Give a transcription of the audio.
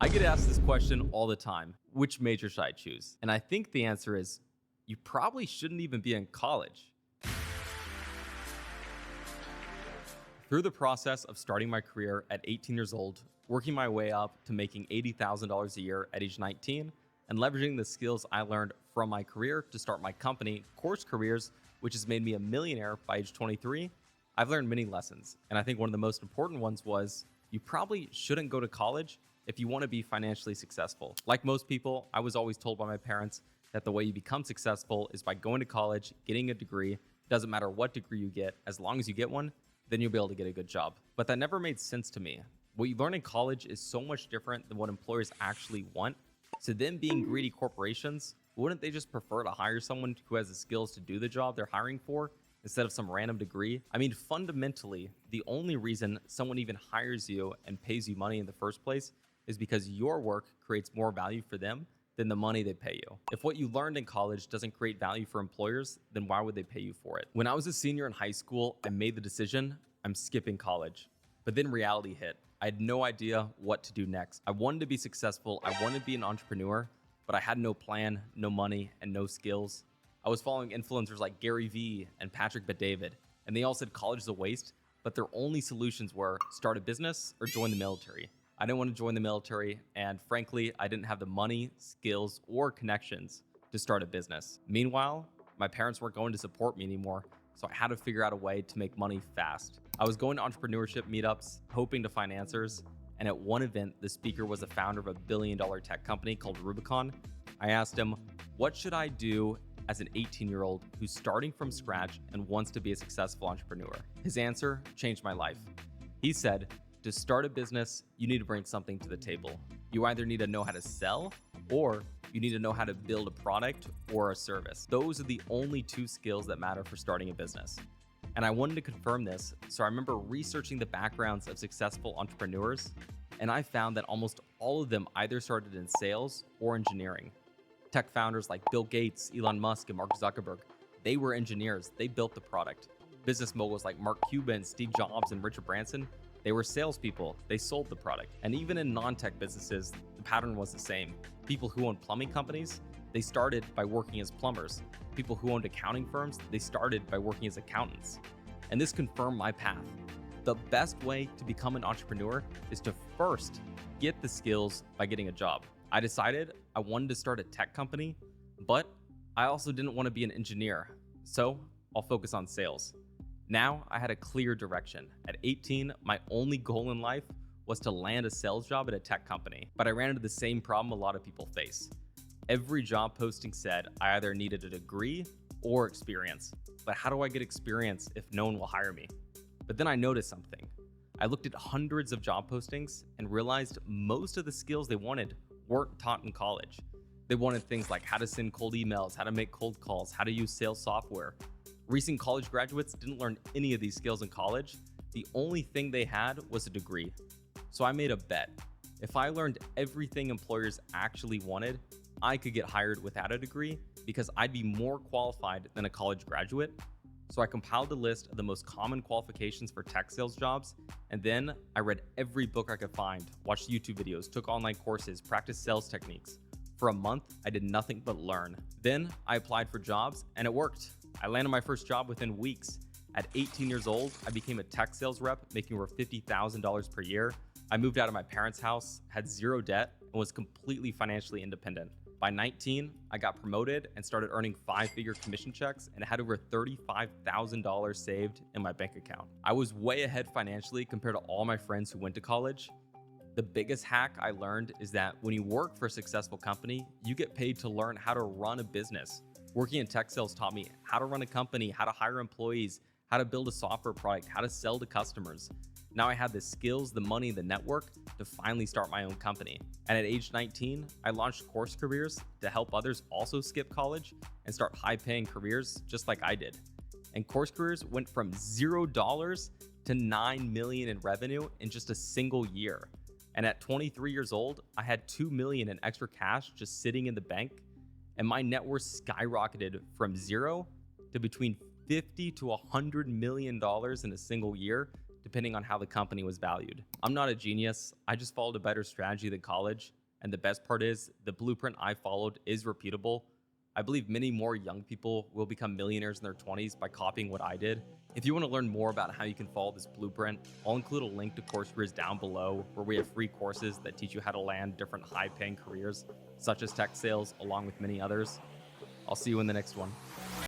I get asked this question all the time. Which major should I choose? And I think the answer is you probably shouldn't even be in college. Through the process of starting my career at 18 years old, working my way up to making $80,000 a year at age 19, and leveraging the skills I learned from my career to start my company, Course Careers, which has made me a millionaire by age 23, I've learned many lessons. And I think one of the most important ones was you probably shouldn't go to college if you want to be financially successful. Like most people, I was always told by my parents that the way you become successful is by going to college, getting a degree. Doesn't matter what degree you get, as long as you get one, then you'll be able to get a good job. But that never made sense to me. What you learn in college is so much different than what employers actually want. So them being greedy corporations, wouldn't they just prefer to hire someone who has the skills to do the job they're hiring for instead of some random degree? I mean, fundamentally, the only reason someone even hires you and pays you money in the first place is because your work creates more value for them than the money they pay you. If what you learned in college doesn't create value for employers, then why would they pay you for it? When I was a senior in high school, I made the decision, I'm skipping college. But then reality hit. I had no idea what to do next. I wanted to be successful. I wanted to be an entrepreneur, but I had no plan, no money, and no skills. I was following influencers like Gary Vee and Patrick Bet-David, and they all said college is a waste, but their only solutions were start a business or join the military. I didn't want to join the military, and frankly, I didn't have the money, skills, or connections to start a business. Meanwhile, my parents weren't going to support me anymore, so I had to figure out a way to make money fast. I was going to entrepreneurship meetups, hoping to find answers, and at one event, the speaker was the founder of a billion-dollar tech company called Rubicon. I asked him, what should I do as an 18-year-old who's starting from scratch and wants to be a successful entrepreneur? His answer changed my life. He said, to start a business, you need to bring something to the table. You either need to know how to sell or you need to know how to build a product or a service. Those are the only two skills that matter for starting a business. And I wanted to confirm this, so I remember researching the backgrounds of successful entrepreneurs, and I found that almost all of them either started in sales or engineering. Tech founders like Bill Gates, Elon Musk, and Mark Zuckerberg, they were engineers, they built the product. Business moguls like Mark Cuban, Steve Jobs, and Richard Branson, they were salespeople, they sold the product. And even in non-tech businesses, the pattern was the same. People who owned plumbing companies, they started by working as plumbers. People who owned accounting firms, they started by working as accountants. And this confirmed my path. The best way to become an entrepreneur is to first get the skills by getting a job. I decided I wanted to start a tech company, but I also didn't want to be an engineer. So I'll focus on sales. Now I had a clear direction. At 18, my only goal in life was to land a sales job at a tech company. But I ran into the same problem a lot of people face. Every job posting said I either needed a degree or experience. But how do I get experience if no one will hire me? But then I noticed something. I looked at hundreds of job postings and realized most of the skills they wanted weren't taught in college. They wanted things like how to send cold emails, how to make cold calls, how to use sales software. Recent college graduates didn't learn any of these skills in college. The only thing they had was a degree. So I made a bet. If I learned everything employers actually wanted, I could get hired without a degree because I'd be more qualified than a college graduate. So I compiled a list of the most common qualifications for tech sales jobs, and then I read every book I could find, watched YouTube videos, took online courses, practiced sales techniques. For a month, I did nothing but learn. Then I applied for jobs, and it worked. I landed my first job within weeks. At 18 years old, I became a tech sales rep, making over $50,000 per year. I moved out of my parents' house, had zero debt, and was completely financially independent. By 19, I got promoted and started earning 5-figure commission checks and had over $35,000 saved in my bank account. I was way ahead financially compared to all my friends who went to college. The biggest hack I learned is that when you work for a successful company, you get paid to learn how to run a business. Working in tech sales taught me how to run a company, how to hire employees, how to build a software product, how to sell to customers. Now I have the skills, the money, the network to finally start my own company. And at age 19, I launched Course Careers to help others also skip college and start high-paying careers just like I did. And Course Careers went from $0 to $9 million in revenue in just a single year. And at 23 years old, I had $2 million in extra cash just sitting in the bank, and my net worth skyrocketed from zero to between $50 to $100 million in a single year, depending on how the company was valued. I'm not a genius, I just followed a better strategy than college. And the best part is, the blueprint I followed is repeatable. I believe many more young people will become millionaires in their 20s by copying what I did. If you want to learn more about how you can follow this blueprint, I'll include a link to course careers down below where we have free courses that teach you how to land different high-paying careers, such as tech sales, along with many others. I'll see you in the next one.